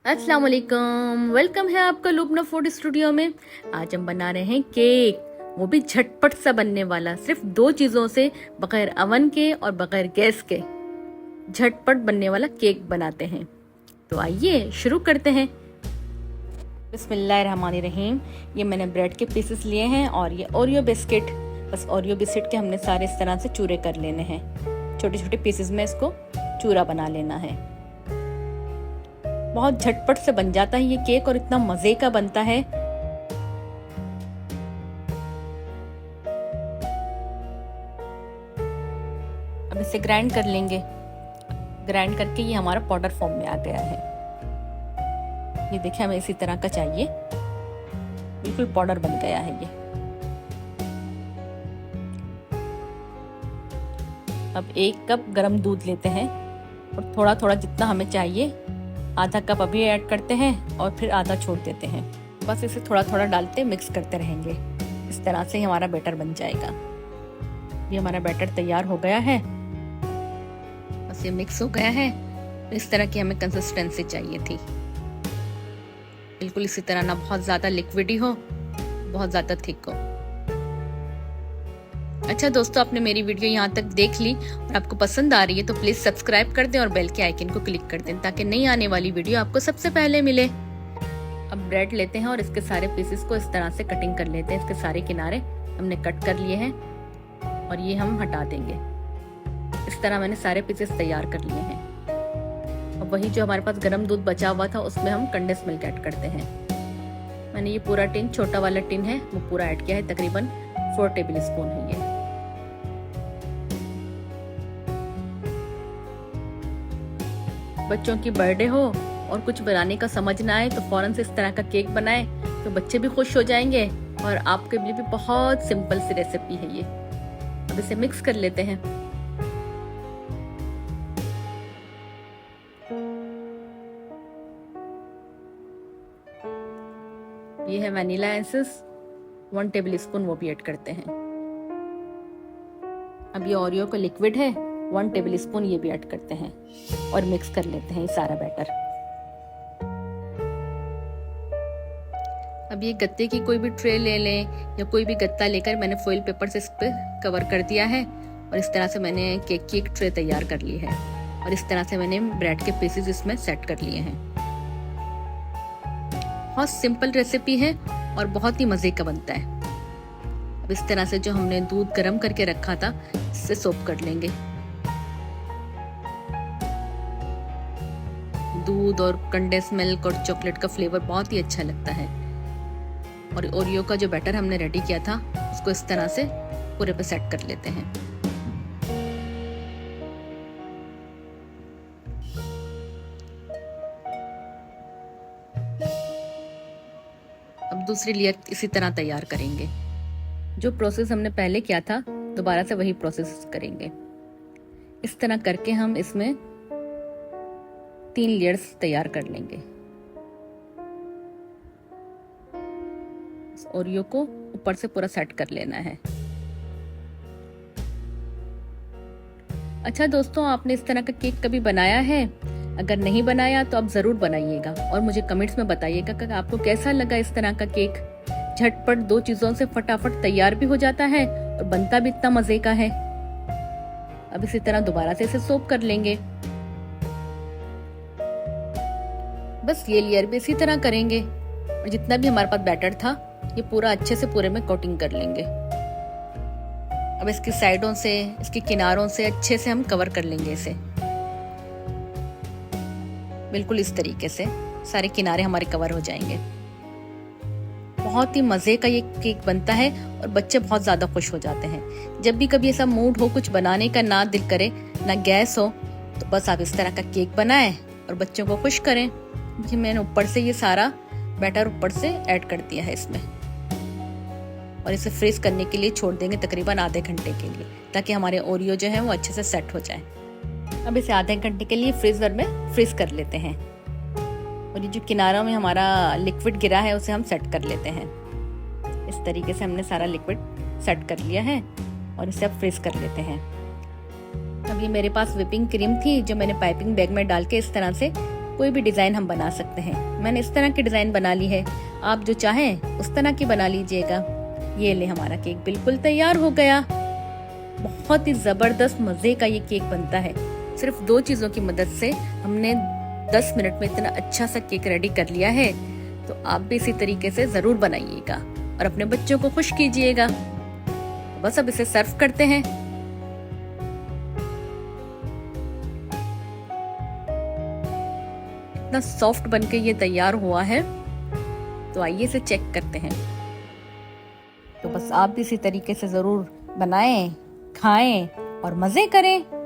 अस्सलाम वालेकुम, वेलकम है आपका लुबना फूड स्टूडियो में। आज हम बना रहे हैं केक, वो भी झटपट सा बनने वाला, सिर्फ 2 चीजों से, बगैर अवन के और बगैर गैस के झटपट बनने वाला केक बनाते हैं। तो आइए शुरू करते हैं। बिस्मिल्लाहिर्रहमानिर्रहीम। ये मैंने ब्रेड के पीसेस लिए हैं और ये ओरियो बिस्किट, बस ओरियो बिस्किट के हमने सारे इस तरह से चूरे कर लेने हैं। छोटे छोटे पीसेस में इसको चूरा बना लेना है। बहुत झटपट से बन जाता है ये केक और इतना मजे का बनता है। अब इसे ग्राइंड कर लेंगे। ग्राइंड करके ये हमारा पाउडर फॉर्म में आ गया है। ये देखिए, हमें इसी तरह का चाहिए, बिल्कुल पाउडर बन गया है ये। अब 1 कप गरम दूध लेते हैं और थोड़ा थोड़ा जितना हमें चाहिए, आधा कप अभी ऐड करते हैं और फिर आधा छोड़ देते हैं। बस इसे थोड़ा थोड़ा डालते मिक्स करते रहेंगे। इस तरह से हमारा बैटर बन जाएगा। ये हमारा बैटर तैयार हो गया है। बस ये मिक्स हो गया है। इस तरह की हमें कंसिस्टेंसी चाहिए थी, बिल्कुल इसी तरह, ना बहुत ज्यादा लिक्विडी हो, बहुत ज्यादा थिक हो। अच्छा दोस्तों, आपने मेरी वीडियो यहाँ तक देख ली और आपको पसंद आ रही है तो प्लीज सब्सक्राइब कर दें और बेल के आइकन को क्लिक कर दें ताकि नई आने वाली वीडियो आपको सबसे पहले मिले। अब ब्रेड लेते हैं और इसके सारे पीसेस को इस तरह से कटिंग कर लेते हैं। इसके सारे किनारे हमने कट कर लिए हैं और ये हम हटा देंगे। इस तरह मैंने सारे पीसेस तैयार कर लिए हैं। और वही जो हमारे पास गर्म दूध बचा हुआ था उसमें हम कंडेंस मिल्क ऐड करते हैं। मैंने ये पूरा टिन, छोटा वाला टिन है, वो पूरा ऐड किया है। तकरीबन 4 टेबल स्पून है ये। बच्चों की बर्थडे हो और कुछ बनाने का समझ ना आए तो फौरन से इस तरह का केक बनाएं तो बच्चे भी खुश हो जाएंगे और आपके लिए भी बहुत सिंपल सी रेसिपी है ये। अब इसे मिक्स कर लेते हैं। ये है वनीला एसेंस, 1 टेबल स्पून, वो भी ऐड करते हैं। अब ये ओरियो का लिक्विड है, 1 टेबल स्पून, ये भी ऐड करते हैं और मिक्स कर लेते हैं ये सारा बैटर। अब ये गत्ते की कोई भी ट्रे ले लें या कोई भी गत्ता लेकर मैंने फॉइल पेपर से इस पे कवर कर दिया है और इस तरह से मैंने केक की एक ट्रे तैयार कर ली है और इस तरह से मैंने ब्रेड के पीसेस इसमें सेट कर लिए हैं। बहुत सिंपल रेसिपी है और बहुत ही मजे का बनता है। अब इस तरह से जो हमने दूध गर्म करके रखा था, इससे सोप कर लेंगे। दूध और कंडेंस मिल्क और चॉकलेट का फ्लेवर बहुत ही अच्छा लगता है। और ओरियो का जो बैटर हमने रेडी किया था उसको इस तरह से पूरे पे सेट कर लेते हैं। अब दूसरी लेयर इसी तरह तैयार करेंगे। जो प्रोसेस हमने पहले किया था दोबारा से वही प्रोसेस करेंगे। इस तरह करके हम इसमें 3 लेयर्स तैयार कर लेंगे। ओरियो को ऊपर से पूरा सेट कर लेना है। अच्छा दोस्तों, आपने इस तरह का केक कभी बनाया है? अगर नहीं बनाया तो आप जरूर बनाइएगा और मुझे कमेंट्स में बताइएगा कि आपको कैसा लगा इस तरह का केक। झटपट 2 चीजों से फटाफट तैयार भी हो जाता है और बनता भी इतना मजे का है। अब इसी तरह दोबारा से इसे सोप कर लेंगे। बस ये लेयर भी इसी तरह करेंगे और जितना भी हमारे पास बैटर था ये पूरा अच्छे से पूरे में कोटिंग कर लेंगे। अब इसकी साइडों से, इसके किनारों से अच्छे से हम कवर कर लेंगे इसे। बिल्कुल इस तरीके से सारे किनारे हमारे कवर हो जाएंगे। बहुत ही मजे का ये केक बनता है और बच्चे बहुत ज्यादा खुश हो जाते हैं। जब भी कभी ऐसा मूड हो कुछ बनाने का, ना दिल करे ना गैस हो, तो बस आप इस तरह का केक बनाएं और बच्चों को खुश करें। जी, मैंने ऊपर से ये सारा बैटर ऊपर से ऐड कर दिया है इसमें और इसे फ्रीज करने के लिए छोड़ देंगे तकरीबन आधे घंटे के लिए, ताकि हमारे ओरियो जो है वो अच्छे से सेट हो जाए। अब इसे आधे घंटे के लिए फ्रीजर में फ्रीज कर लेते हैं और ये जो किनारों में हमारा लिक्विड गिरा है उसे हम सेट कर लेते हैं। इस तरीके से हमने सारा लिक्विड सेट कर लिया है और इसे अब फ्रीज कर लेते हैं। अब ये मेरे पास व्हिपिंग क्रीम थी जो मैंने पाइपिंग बैग में डाल के इस तरह से कोई भी डिजाइन हम बना सकते हैं। मैंने इस तरह की डिजाइन बना ली है, आप जो चाहें उस तरह की बना लीजिएगा। ये ले, हमारा केक बिल्कुल तैयार हो गया। बहुत ही जबरदस्त मजे का ये केक बनता है। सिर्फ 2 चीजों की मदद से हमने 10 मिनट में इतना अच्छा सा केक रेडी कर लिया है। तो आप भी इसी तरीके से जरूर बनाइएगा और अपने बच्चों को खुश कीजिएगा। बस अब इसे सर्व करते हैं। इतना सॉफ्ट बनके ये तैयार हुआ है। तो आइए इसे चेक करते हैं। तो बस आप भी इसी तरीके से जरूर बनाएं, खाएं और मजे करें।